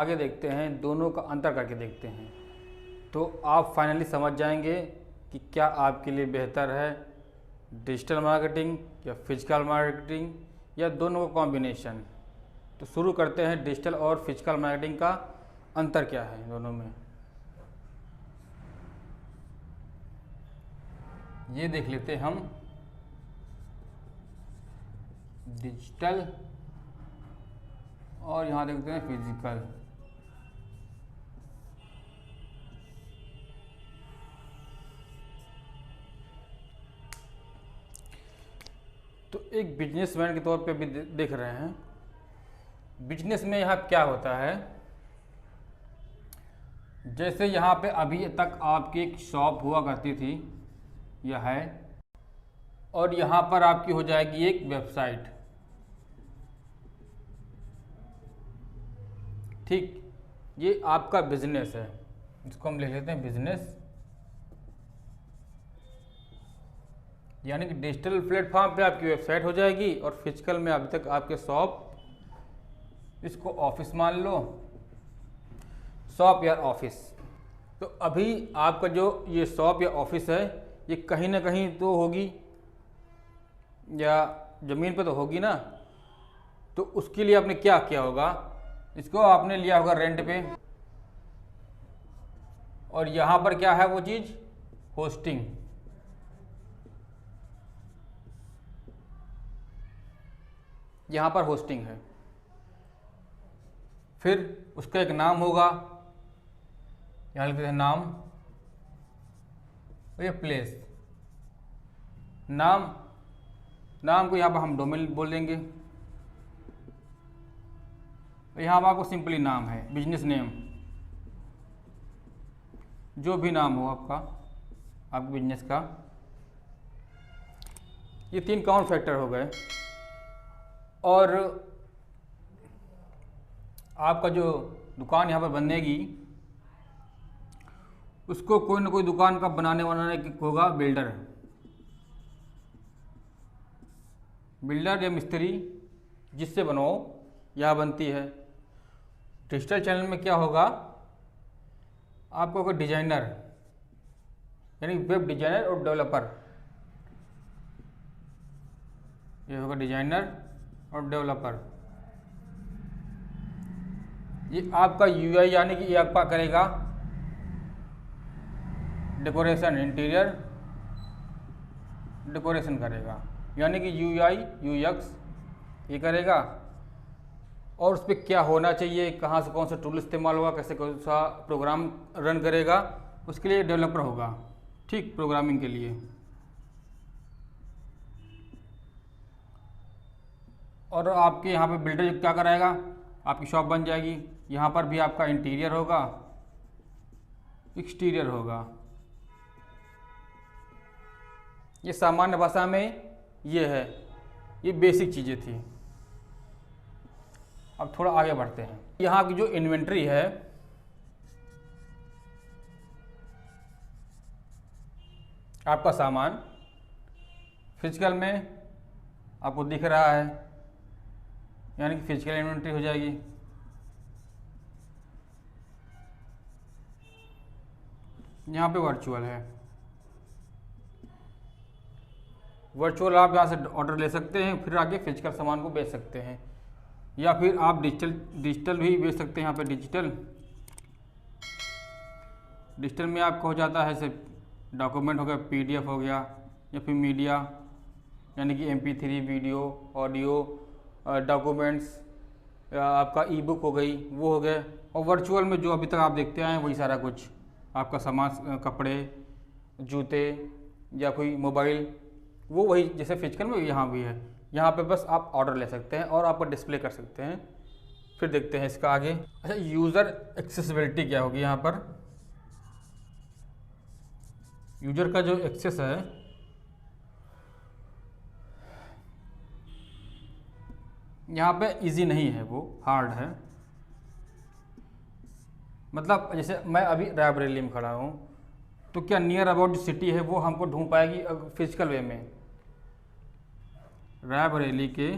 आगे देखते हैं, दोनों का अंतर करके देखते हैं, तो आप फाइनली समझ जाएंगे कि क्या आपके लिए बेहतर है, डिजिटल मार्केटिंग या फिजिकल मार्केटिंग या दोनों का कॉम्बिनेशन। तो शुरू करते हैं, डिजिटल और फिजिकल मार्केटिंग का अंतर क्या है दोनों में। ये देख लेते हैं हम, डिजिटल और यहाँ देखते हैं फिजिकल। तो एक बिजनेसमैन के तौर पे भी देख रहे हैं, बिजनेस में यहाँ क्या होता है। जैसे यहाँ पे अभी तक आपकी एक शॉप हुआ करती थी, यह है, और यहाँ पर आपकी हो जाएगी एक वेबसाइट। ठीक, ये आपका बिजनेस है, इसको हम लिख लेते हैं बिजनेस। यानी कि डिजिटल प्लेटफॉर्म पे आपकी वेबसाइट हो जाएगी और फिजिकल में अभी तक आपके शॉप, इसको ऑफिस मान लो, शॉप या ऑफिस। तो अभी आपका जो ये शॉप या ऑफिस है, ये कहीं ना कहीं तो होगी या ज़मीन पे तो होगी ना। तो उसके लिए आपने क्या किया होगा, इसको आपने लिया होगा रेंट पे, और यहाँ पर क्या है वो चीज़, होस्टिंग। यहाँ पर होस्टिंग है, फिर उसका एक नाम होगा, यहाँ लिखते हैं नाम, और ये प्लेस। नाम को यहाँ पर हम डोमेन बोल देंगे, यहाँ पर आपको सिंपली नाम है, बिजनेस नेम, जो भी नाम हो आपके बिजनेस का। ये 3 काउंट फैक्टर हो गए। और आपका जो दुकान यहाँ पर बनेगी, उसको कोई ना कोई दुकान का बनाने होगा बिल्डर या मिस्त्री, जिससे बनाओ यह बनती है। डिजिटल चैनल में क्या होगा, आपको होगा डिजाइनर, यानी वेब डिजाइनर और डेवलपर। ये होगा डिजाइनर और डेवलपर। ये आपका यूआई, यानी कि ये आपका करेगा डेकोरेशन, इंटीरियर डेकोरेशन करेगा, यानी कि यूआई यूएक्स ये करेगा। और उस पर क्या होना चाहिए, कहाँ से कौन सा टूल इस्तेमाल होगा, कैसे कौन सा प्रोग्राम रन करेगा, उसके लिए डेवलपर होगा। ठीक, प्रोग्रामिंग के लिए। और आपके यहाँ पे बिल्डर क्या कराएगा, आपकी शॉप बन जाएगी। यहाँ पर भी आपका इंटीरियर होगा, एक्सटीरियर होगा। ये सामान्य भाषा में ये है, ये बेसिक चीज़ें थी। अब थोड़ा आगे बढ़ते हैं। यहाँ की जो इन्वेंट्री है, आपका सामान फिजिकल में आपको दिख रहा है, यानी कि फिजिकल इन्वेंट्री हो जाएगी। यहाँ पे वर्चुअल है, वर्चुअल आप यहाँ से ऑर्डर ले सकते हैं, फिर आगे फिजिकल सामान को बेच सकते हैं, या फिर आप डिजिटल भी बेच सकते हैं। यहाँ पे डिजिटल में आपको हो जाता है सिर्फ डॉक्यूमेंट हो गया, पीडीएफ हो गया, या फिर मीडिया, यानी कि MP3 वीडियो, ऑडियो, डॉक्यूमेंट्स, आपका ई बुक हो गई, वो हो गए। और वर्चुअल में जो अभी तक आप देखते आए हैं वही सारा कुछ, आपका सामान, कपड़े, जूते या कोई मोबाइल, वो वही जैसे फिजिकल में यहाँ भी है। यहाँ पे बस आप ऑर्डर ले सकते हैं और आप डिस्प्ले कर सकते हैं। फिर देखते हैं इसका आगे। अच्छा, यूज़र एक्सेसिबिलिटी क्या होगी यहाँ पर। यूजर का जो एक्सेस है, यहाँ पे इजी नहीं है, वो हार्ड है। मतलब जैसे मैं अभी रायबरेली में खड़ा हूँ, तो क्या नियर अबाउट जो सिटी है वो हमको ढूंढ पाएगी फिजिकल वे में। रायबरेली के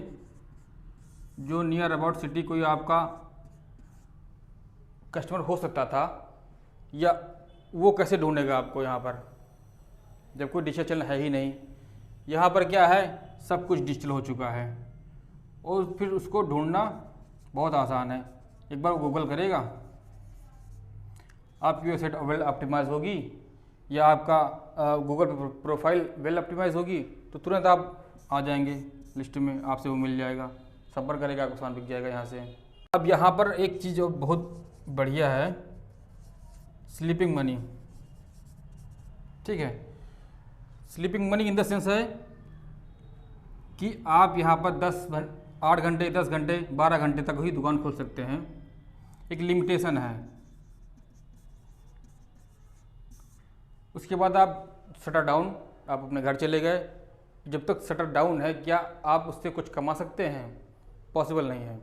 जो नियर अबाउट सिटी कोई आपका कस्टमर हो सकता था, या वो कैसे ढूंढेगा आपको यहाँ पर, जब कोई डिजिटल चैनल है ही नहीं। यहाँ पर क्या है, सब कुछ डिजिटल हो चुका है और फिर उसको ढूंढना बहुत आसान है। एक बार गूगल करेगा, आपकी वेबसाइट वेल ऑप्टिमाइज होगी या आपका गूगल प्रोफाइल वेल ऑप्टिमाइज होगी तो तुरंत आप आ जाएंगे लिस्ट में, आपसे वो मिल जाएगा, संपर्क करेगा, आपको सामान बिक जाएगा यहाँ से। अब यहाँ पर एक चीज़ जो बहुत बढ़िया है, स्लीपिंग मनी। ठीक है, sleeping money in the sense है कि आप यहाँ पर 8 घंटे, 10 घंटे, 12 घंटे तक ही दुकान खोल सकते हैं। एक लिमिटेशन है। उसके बाद आप शटर डाउन, आप अपने घर चले गए। जब तक शटर डाउन है, क्या आप उससे कुछ कमा सकते हैं? पॉसिबल नहीं है।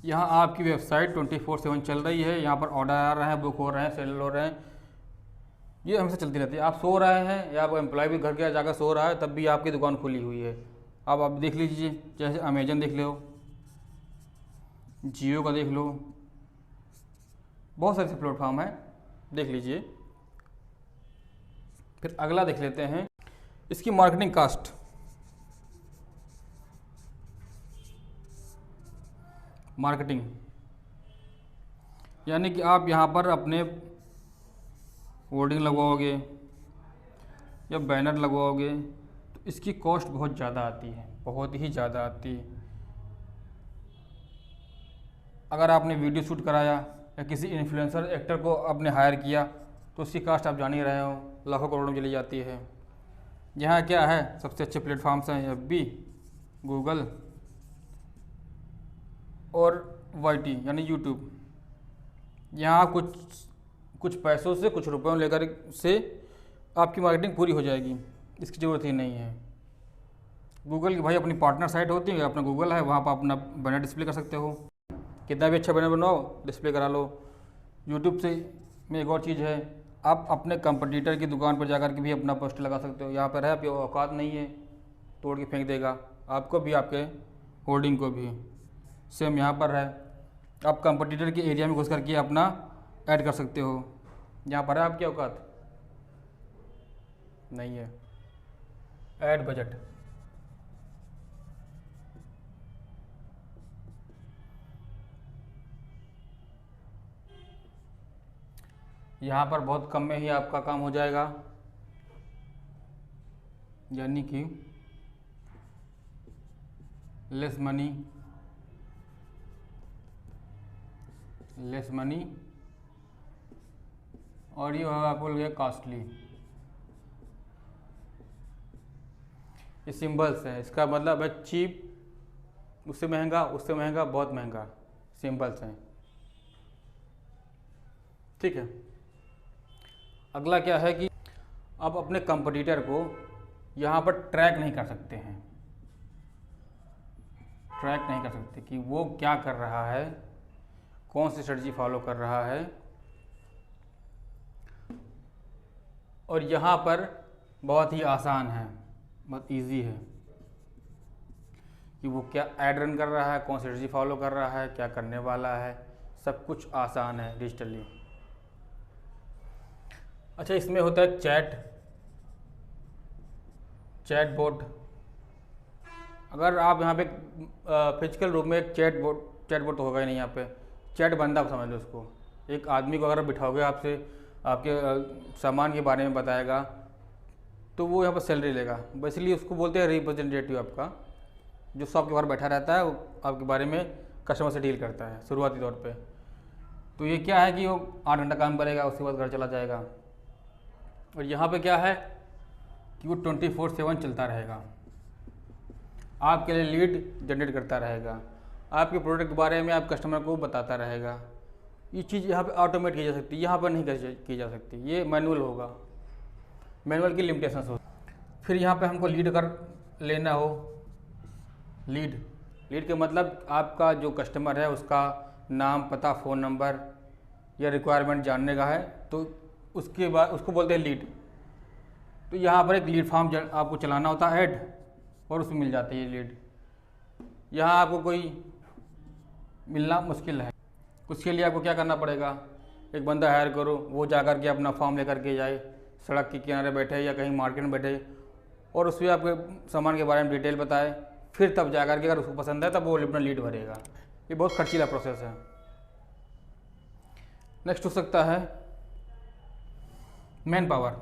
यहाँ आपकी वेबसाइट 24/7 चल रही है, यहाँ पर ऑर्डर आ रहे हैं, बुक हो रहे हैं, सेल हो रहे हैं, ये हमेशा चलती रहती है। आप सो रहे हैं या आप एम्प्लॉय भी घर के जाकर सो रहा है, तब भी आपकी दुकान खुली हुई है। अब आप देख लीजिए, जैसे अमेजन देख लो, जियो का देख लो, बहुत सारे प्लेटफॉर्म है, देख लीजिए। फिर अगला देख लेते हैं, इसकी मार्केटिंग कास्ट। मार्केटिंग यानी कि आप यहाँ पर अपने होर्डिंग लगवाओगे या बैनर लगवाओगे तो इसकी कॉस्ट बहुत ज़्यादा आती है, बहुत ही ज़्यादा आती है। अगर आपने वीडियो शूट कराया या किसी इन्फ्लुएंसर एक्टर को आपने हायर किया तो उसकी कास्ट आप जान ही रहे हो, लाखों करोड़ों में चली जाती है। यहाँ क्या है, सबसे अच्छे प्लेटफॉर्म्स हैं एफबी, गूगल और वाईटी यानी यूट्यूब। यहाँ कुछ पैसों से, कुछ रुपयों लेकर से आपकी मार्केटिंग पूरी हो जाएगी, इसकी ज़रूरत ही नहीं है। गूगल की भाई अपनी पार्टनर साइट होती है, अपना गूगल है, वहाँ पर अपना बैनर डिस्प्ले कर सकते हो, कितना भी अच्छा बैनर बनाओ डिस्प्ले करा लो। यूट्यूब से में एक और चीज़ है, आप अपने कंपटीटर की दुकान पर जाकर के भी अपना पोस्टर लगा सकते हो। यहाँ पर है, आपकी औकात नहीं है, तोड़ के फेंक देगा आपको भी, आपके होर्डिंग को भी। सेम यहाँ पर है, आप कंपटीटर के एरिया में घुस करके अपना ऐड कर सकते हो। यहाँ पर है आपकी औकात नहीं है। ऐड बजट, यहाँ पर बहुत कम में ही आपका काम हो जाएगा, यानी कि लेस मनी और ये होगा आपको लगेगा कॉस्टली। ये सिंबल्स हैं, इसका मतलब है चीप, उससे महंगा, उससे महंगा, बहुत महंगा, सिंबल्स हैं। ठीक है, अगला क्या है कि आप अपने कंपटीटर को यहाँ पर ट्रैक नहीं कर सकते हैं, ट्रैक नहीं कर सकते कि वो क्या कर रहा है, कौन सी स्ट्रेटजी फॉलो कर रहा है। और यहाँ पर बहुत ही आसान है, बहुत इजी है कि वो क्या ऐड रन कर रहा है, कौन सी स्ट्रेटजी फॉलो कर रहा है, क्या करने वाला है, सब कुछ आसान है डिजिटली। अच्छा, इसमें होता है चैट बोट। अगर आप यहाँ पे फिजिकल रूप में एक चैट बोट तो होगा ही नहीं, यहाँ पे चैट बंदा समझ लो उसको। एक आदमी को अगर बिठाओगे, आपसे आपके सामान के बारे में बताएगा तो वो यहाँ पर सैलरी लेगा, इसलिए उसको बोलते हैं रिप्रेजेंटेटिव। आपका जो शॉप के बाहर बैठा रहता है, वो आपके बारे में कस्टमर से डील करता है शुरुआती तौर पे। तो ये क्या है कि वो 8 घंटा काम करेगा, उसके बाद घर चला जाएगा। और यहाँ पे क्या है कि वो 24/7 चलता रहेगा, आपके लिए लीड जनरेट करता रहेगा, आपके प्रोडक्ट के बारे में आप कस्टमर को बताता रहेगा। ये चीज़ यहाँ पे ऑटोमेट की जा सकती है, यहाँ पर नहीं की जा सकती, ये मैनुअल होगा, मैनुअल की लिमिटेशंस हो। फिर यहाँ पे हमको लीड कर लेना हो, लीड के मतलब आपका जो कस्टमर है उसका नाम, पता, फ़ोन नंबर या रिक्वायरमेंट जानने का है, तो उसके बाद उसको बोलते हैं लीड। तो यहाँ पर एक लीड फॉर्म आपको चलाना होता है ऐड, और उसमें मिल जाती है लीड। यहाँ आपको कोई मिलना मुश्किल है। उसके लिए आपको क्या करना पड़ेगा, एक बंदा हायर करो, वो जा कर के अपना फॉर्म लेकर के जाए, सड़क के किनारे बैठे या कहीं मार्केट में बैठे और उसमें आपके सामान के बारे में डिटेल बताए, फिर तब जा कर के अगर उसको पसंद है तब वो अपना लीड भरेगा। ये बहुत खर्चीला प्रोसेस है। नेक्स्ट हो सकता है मैन पावर।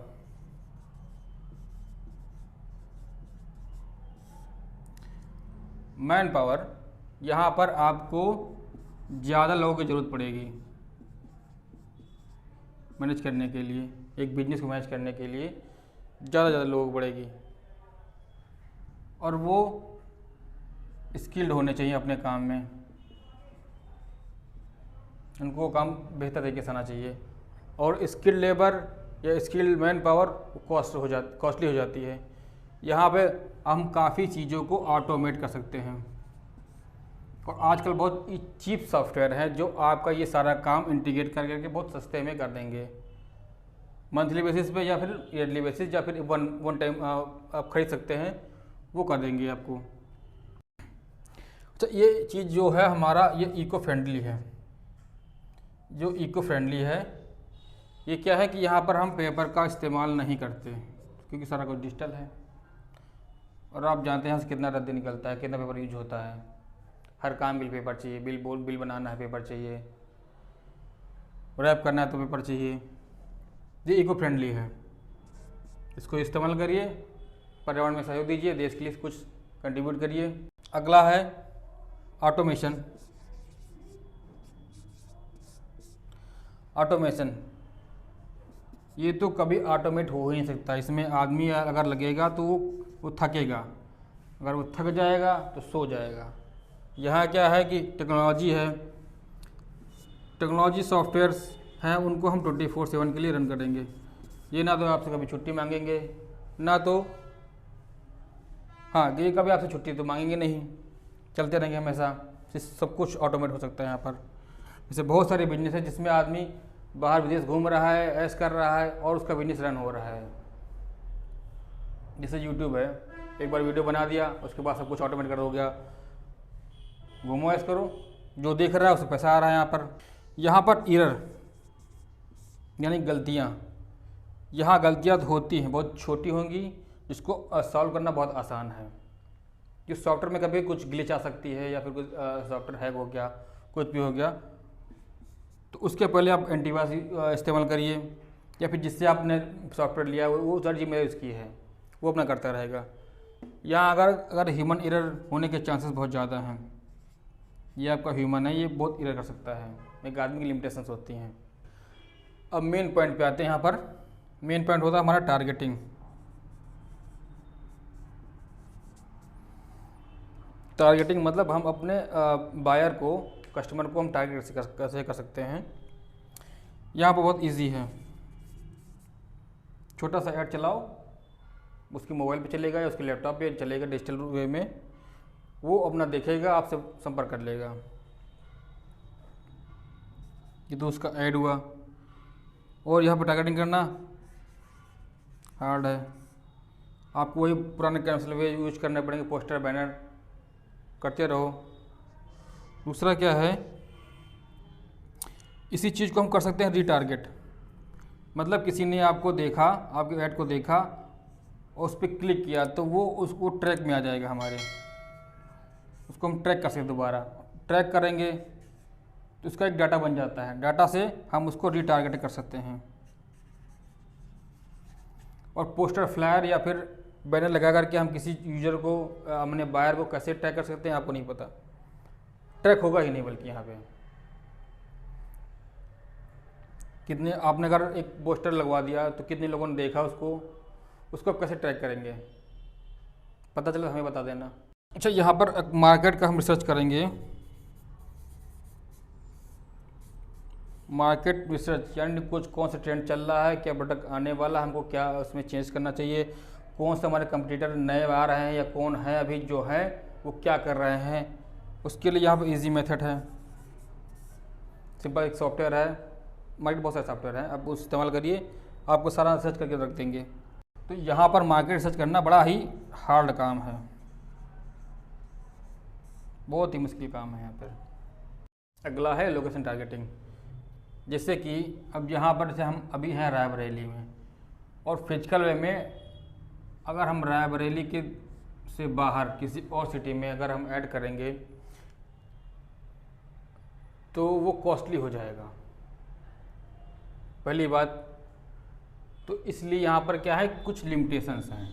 मैन पावर, यहाँ पर आपको ज़्यादा लोगों की ज़रूरत पड़ेगी मैनेज करने के लिए, एक बिजनेस को मैनेज करने के लिए ज़्यादा लोगों को पड़ेगी और वो स्किल्ड होने चाहिए अपने काम में, उनको काम बेहतर तरीके से आना चाहिए। और स्किल्ड लेबर या स्किल्ड मैन पावर कॉस्टली हो जाती है। यहाँ पे हम काफ़ी चीज़ों को ऑटोमेट कर सकते हैं और आजकल बहुत चीप सॉफ्टवेयर है जो आपका ये सारा काम इंटीग्रेट कर करके बहुत सस्ते में कर देंगे, मंथली बेसिस पे या फिर ईयरली बेसिस या फिर वन टाइम आप खरीद सकते हैं, वो कर देंगे आपको। अच्छा, ये चीज़ जो है हमारा ये इको फ्रेंडली है। जो इको फ्रेंडली है ये क्या है कि यहाँ पर हम पेपर का इस्तेमाल नहीं करते क्योंकि सारा कुछ डिजिटल है और आप जानते हैं कितना रद्दी निकलता है, कितना पेपर यूज होता है। हर काम के लिए पेपर चाहिए, बिल बनाना है पेपर चाहिए, रैप करना है तो पेपर चाहिए। ये इको फ्रेंडली है, इसको इस्तेमाल करिए, पर्यावरण में सहयोग दीजिए, देश के लिए कुछ कंट्रीब्यूट करिए। अगला है ऑटोमेशन। ऑटोमेशन ये तो कभी ऑटोमेट हो ही नहीं सकता। इसमें आदमी अगर लगेगा तो वो थकेगा, अगर वो थक जाएगा तो सो जाएगा। यहाँ क्या है कि टेक्नोलॉजी है, टेक्नोलॉजी सॉफ्टवेयर्स हैं, उनको हम 24/7 के लिए रन करेंगे। ये ना तो आपसे कभी छुट्टी मांगेंगे, ना तो हाँ ये कभी आपसे छुट्टी तो मांगेंगे नहीं, चलते रहेंगे हमेशा। सब कुछ ऑटोमेट हो सकता है यहाँ पर। जैसे बहुत सारे बिजनेस है जिसमें आदमी बाहर विदेश घूम रहा है, ऐश कर रहा है और उसका बिजनेस रन हो रहा है। जैसे यूट्यूब है, एक बार वीडियो बना दिया उसके बाद सब कुछ ऑटोमेट कर हो गया, घूमो ऐश करो, जो देख रहा है उससे पैसा आ रहा है। यहाँ पर एरर यानी गलतियाँ, यहाँ गलतियाँ होती हैं, बहुत छोटी होंगी, जिसको सॉल्व करना बहुत आसान है। कि सॉफ्टवेयर में कभी कुछ ग्लिच आ सकती है या फिर कुछ सॉफ्टवेयर हैक हो गया, कुछ भी हो गया, तो उसके पहले आप एंटीवायरस इस्तेमाल करिए या फिर जिससे आपने सॉफ्टवेयर लिया वो सारी जिम्मेदारी उसकी है, वो अपना करता रहेगा। यहाँ अगर ह्यूमन एरर होने के चांसेस बहुत ज़्यादा हैं, ये आपका ह्यूमन है, ये बहुत एरर कर सकता है, एक आदमी की लिमिटेशंस होती हैं। अब मेन पॉइंट पे आते हैं। यहाँ पर मेन पॉइंट होता है हमारा टारगेटिंग। टारगेटिंग मतलब हम अपने बायर को, कस्टमर को हम टारगेट कैसे कर सकते हैं। यहाँ पर बहुत इजी है, छोटा सा ऐड चलाओ, उसके मोबाइल पे चलेगा या उसके लैपटॉप पे चलेगा, डिजिटल वे में वो अपना देखेगा, आपसे संपर्क कर लेगा। ये तो उसका ऐड हुआ। और यहाँ पर टारगेटिंग करना हार्ड है, आपको वही पुराने कैंसिल यूज करने पड़ेंगे, पोस्टर बैनर करते रहो। दूसरा क्या है, इसी चीज़ को हम कर सकते हैं रीटारगेट। मतलब किसी ने आपको देखा, आपके ऐड को देखा और उस पर क्लिक किया तो वो उसको ट्रैक में आ जाएगा हमारे, उसको हम ट्रैक कर सकते, दोबारा ट्रैक करेंगे तो उसका एक डाटा बन जाता है, डाटा से हम उसको रीटारगेट कर सकते हैं। और पोस्टर, फ्लायर या फिर बैनर लगा करके हम किसी यूजर को, हमने बायर को कैसे ट्रैक कर सकते हैं आपको नहीं पता, ट्रैक होगा ही नहीं। बल्कि यहाँ पे कितने आपने अगर एक पोस्टर लगवा दिया तो कितने लोगों ने देखा उसको आप कैसे ट्रैक करेंगे, पता चला हमें बता देना। अच्छा, यहाँ पर मार्केट का हम रिसर्च करेंगे। मार्केट रिसर्च यानी कुछ कौन सा ट्रेंड चल रहा है, क्या प्रोडक्ट आने वाला, हमको क्या उसमें चेंज करना चाहिए, कौन से हमारे कंपटीटर नए आ रहे हैं या कौन है अभी जो है वो क्या कर रहे हैं। उसके लिए यहाँ पर इजी मेथड है, सिंपल एक सॉफ्टवेयर है, मार्केट बहुत सारे सॉफ्टवेयर हैं, आप उस इस्तेमाल करिए, आपको सारा रिसर्च करके रख देंगे। तो यहाँ पर मार्केट रिसर्च करना बड़ा ही हार्ड काम है, बहुत ही मुश्किल काम है यहाँ पर। अगला है लोकेशन टारगेटिंग। जैसे कि अब यहाँ पर जैसे हम अभी हैं रायबरेली में, और फिजिकल वे में अगर हम रायबरेली के से बाहर किसी और सिटी में अगर हम ऐड करेंगे तो वो कॉस्टली हो जाएगा, पहली बात। तो इसलिए यहाँ पर क्या है, कुछ लिमिटेशंस हैं।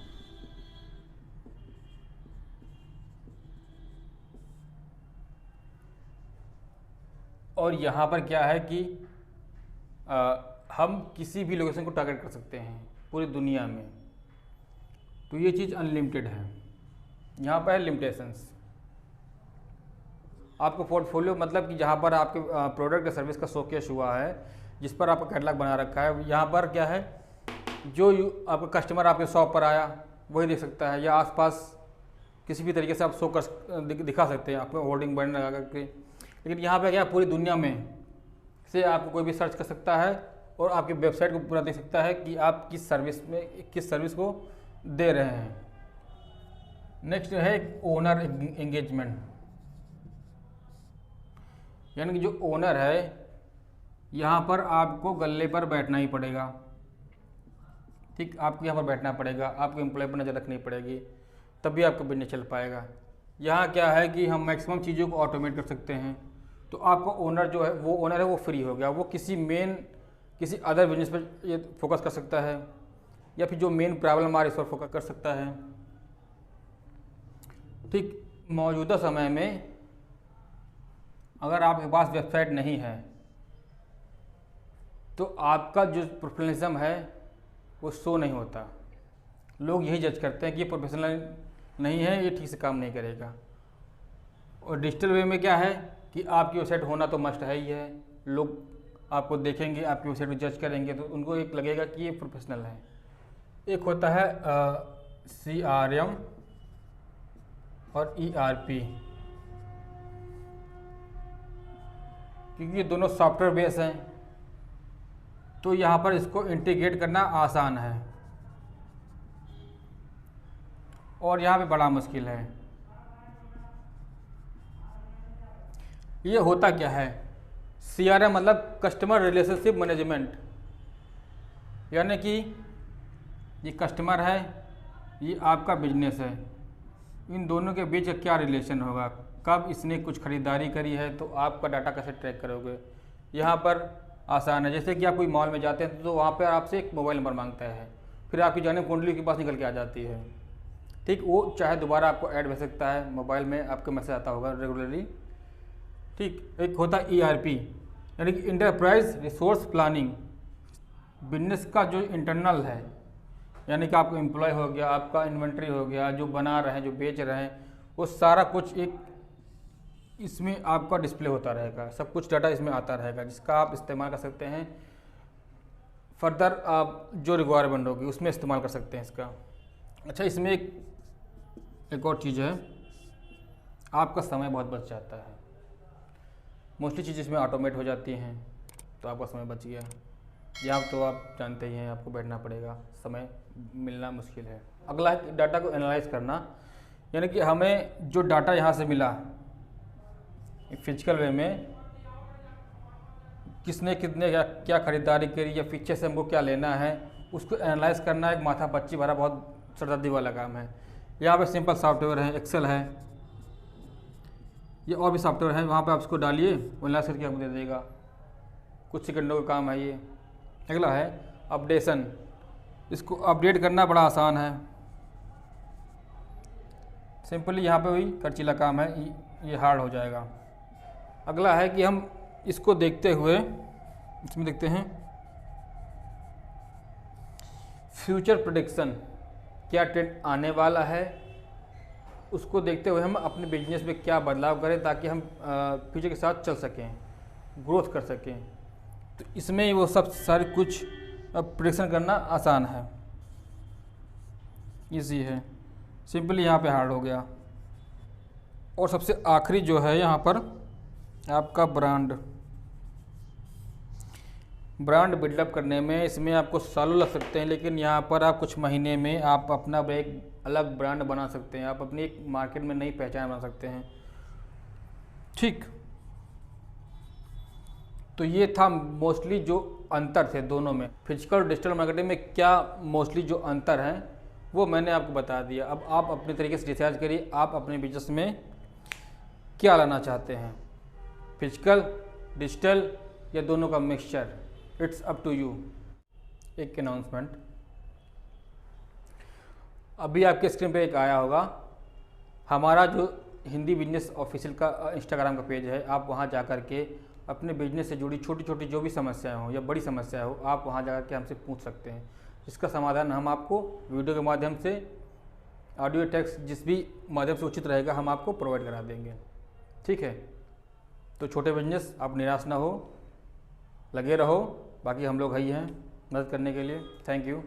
और यहाँ पर क्या है कि हम किसी भी लोकेशन को टारगेट कर सकते हैं पूरी दुनिया में, तो ये चीज़ अनलिमिटेड है। यहाँ पर है लिमिटेशंस। आपका पोर्टफोलियो मतलब कि जहाँ पर आपके प्रोडक्ट या सर्विस का शोकेस हुआ है, जिस पर आपका कैटलॉग बना रखा है, यहाँ पर क्या है, जो आपका कस्टमर आपके शॉप पर आया वही देख सकता है, या आसपास किसी भी तरीके से आप शो कर दिखा सकते हैं आपको होर्डिंग बैनर लगा करके। लेकिन यहाँ पे क्या है, पूरी दुनिया में से आपको कोई भी सर्च कर सकता है और आपकी वेबसाइट को पूरा देख सकता है कि आप किस सर्विस को दे रहे हैं। नेक्स्ट है ओनर एंगेजमेंट, यानी कि जो ओनर है यहाँ पर आपको गल्ले पर बैठना ही पड़ेगा, ठीक, आपको यहाँ पर बैठना पड़ेगा, आपको एम्प्लॉय पर नज़र रखनी पड़ेगी, तभी आपका बिजनेस चल पाएगा। यहाँ क्या है कि हम मैक्सिमम चीज़ों को ऑटोमेट कर सकते हैं, तो आपका ओनर जो है वो फ्री हो गया, वो किसी अदर बिजनेस पर ये फोकस कर सकता है, या फिर जो मेन प्रॉब्लम आ रही है इस पर फोकस कर सकता है। ठीक, मौजूदा समय में अगर आपके पास वेबसाइट नहीं है तो आपका जो प्रोफेशनलिज्म है वो शो नहीं होता। लोग यही जज करते हैं कि ये प्रोफेशनल नहीं है, ये ठीक से काम नहीं करेगा। और डिजिटल वे में क्या है कि आपकी वेबसाइट होना तो मस्ट है ही है। लोग आपको देखेंगे, आपकी वेबसाइट को जज करेंगे, तो उनको एक लगेगा कि ये प्रोफेशनल है। एक होता है CRM और ERP, क्योंकि ये दोनों सॉफ्टवेयर बेस हैं, तो यहाँ पर इसको इंटीग्रेट करना आसान है और यहाँ पे बड़ा मुश्किल है। ये होता क्या है, CRM मतलब कस्टमर रिलेशनशिप मैनेजमेंट, यानी कि ये कस्टमर है, ये आपका बिजनेस है, इन दोनों के बीच क्या रिलेशन होगा, कब इसने कुछ खरीदारी करी है तो आपका डाटा कैसे ट्रैक करोगे। यहाँ पर आसान है, जैसे कि आप कोई मॉल में जाते हैं तो वहाँ पर आपसे एक मोबाइल नंबर मांगता है, फिर आपकी जाने कुंडली के पास निकल के आ जाती है, ठीक, वो चाहे दोबारा आपको ऐड भेज सकता है, मोबाइल में आपके मैसेज आता होगा रेगुलरली, ठीक। एक होता है ERP, यानी कि इंटरप्राइज रिसोर्स प्लानिंग, बिजनेस का जो इंटरनल है, यानी कि आपका एम्प्लॉय हो गया, आपका इन्वेंट्री हो गया, जो बना रहे हैं, जो बेच रहे हैं, वो सारा कुछ एक इसमें आपका डिस्प्ले होता रहेगा, सब कुछ डाटा इसमें आता रहेगा, जिसका आप इस्तेमाल कर सकते हैं फर्दर आप जो रिक्वायरमेंट होगी उसमें इस्तेमाल कर सकते हैं इसका। अच्छा, इसमें एक और चीज़ है, आपका समय बहुत बच जाता है, मोस्टली चीज़ इसमें ऑटोमेट हो जाती हैं, तो आपका समय बच गया। यहाँ तो आप जानते ही हैं, आपको बैठना पड़ेगा, समय मिलना मुश्किल है। अगला है डाटा को एनालाइज करना, यानी कि हमें जो डाटा यहाँ से मिला फिजिकल वे में, किसने कितने क्या खरीदारी करी या पीछे से हमको क्या लेना है, उसको एनालाइज करना एक माथा पच्ची भरा बहुत सरदर्दी वाला काम है। यहाँ पे सिंपल सॉफ्टवेयर है, एक्सेल है, ये और भी सॉफ्टवेयर है, वहाँ पे आप इसको डालिए, वो एनालाइज करके आपको दे देगा, कुछ सेकंडों का काम है ये। अगला है अपडेशन, इसको अपडेट करना बड़ा आसान है, सिंपली यहाँ पे वही खर्चीला काम है, ये हार्ड हो जाएगा। अगला है कि हम इसको देखते हुए इसमें देखते हैं फ्यूचर प्रेडिक्शन, क्या ट्रेंड आने वाला है, उसको देखते हुए हम अपने बिजनेस में क्या बदलाव करें ताकि हम फ्यूचर के साथ चल सकें, ग्रोथ कर सकें। तो इसमें वो सब सारी कुछ प्रेडिक्शन करना आसान है, इजी है, सिंपली यहाँ पे हार्ड हो गया। और सबसे आखिरी जो है यहाँ पर आपका ब्रांड बिल्डअप करने में, इसमें आपको सालों लग सकते हैं, लेकिन यहाँ पर आप कुछ महीने में आप अपना एक अलग ब्रांड बना सकते हैं, आप अपनी एक मार्केट में नई पहचान बना सकते हैं, ठीक। तो ये था मोस्टली जो अंतर थे दोनों में, फिजिकल और डिजिटल मार्केटिंग में क्या मोस्टली जो अंतर हैं वो मैंने आपको बता दिया। अब आप अपने तरीके से डिसाइड करिए आप अपने बिजनेस में क्या लाना चाहते हैं, फिजिकल, डिजिटल या दोनों का mixture, it's up to you. एक अनाउंसमेंट अभी आपके स्क्रीन पे एक आया होगा, हमारा जो हिंदी बिजनेस ऑफिशियल का इंस्टाग्राम का पेज है, आप वहाँ जा कर के अपने बिजनेस से जुड़ी छोटी छोटी जो भी समस्याएं हो या बड़ी समस्याएं हो, आप वहाँ जा कर के हमसे पूछ सकते हैं। इसका समाधान हम आपको वीडियो के माध्यम से, ऑडियो, टेक्स्ट जिस भी माध्यम से उचित रहेगा हम आपको प्रोवाइड करा देंगे। ठीक है, तो छोटे बिजनेस आप निराश ना हो, लगे रहो, बाकी हम लोग ही हैं मदद करने के लिए। Thank you.